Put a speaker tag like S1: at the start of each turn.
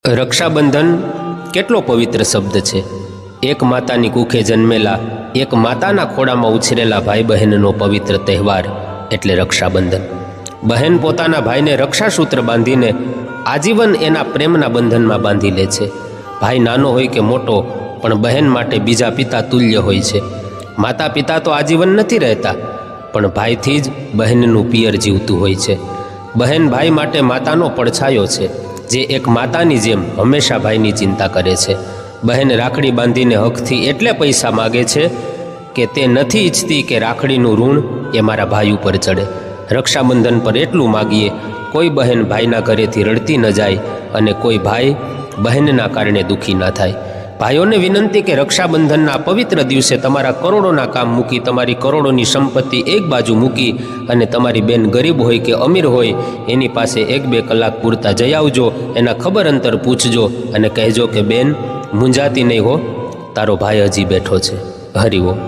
S1: રક્ષાબંધન કેટલો પવિત્ર શબ્દ છે। એક માતાની કુખે જન્મેલા, એક માતાના ખોળામાં ઉછરેલા ભાઈ બહેનનો પવિત્ર તહેવાર એટલે રક્ષાબંધન। બહેન પોતાના ભાઈને રક્ષાસૂત્ર બાંધીને આજીવન એના પ્રેમના બંધનમાં બાંધી લે છે। ભાઈ નાનો હોય કે મોટો, પણ બહેન માટે બીજા પિતા તુલ્ય હોય છે। માતા પિતા તો આજીવન નથી રહેતા, પણ ભાઈથી જ બહેનનું પિયર જીવતું હોય છે। બહેન ભાઈ માટે માતાનો પડછાયો છે, જે એક માતાની જેમ હંમેશા ભાઈની ચિંતા કરે છે। બહેન રાખડી બાંધીને હકથી એટલે પૈસા માગે છે કે તે નથી ઈચ્છતી કે રાખડીનું ઋણ એ મારા ભાઈ ઉપર ચડે। રક્ષાબંધન પર એટલું માગીએ, કોઈ બહેન ભાઈના ઘરેથી રડતી ન જાય અને કોઈ ભાઈ બહેનના કારણે દુઃખી ન થાય। ભાઈઓને વિનંતી કે રક્ષાબંધનના પવિત્ર દિવસે તમારા કરોડોના કામ મૂકી, તમારી કરોડોની સંપત્તિ એક બાજુ મૂકી અને તમારી બેન ગરીબ હોય કે અમીર હોય એની પાસે 1-2 કલાક પૂરતા જઈ આવજો, એના ખબર અંતર પૂછજો અને કહેજો કે બેન મૂંઝાતી નહીં હો, તારો ભાઈ હજી બેઠો છે। હરિ ઓમ।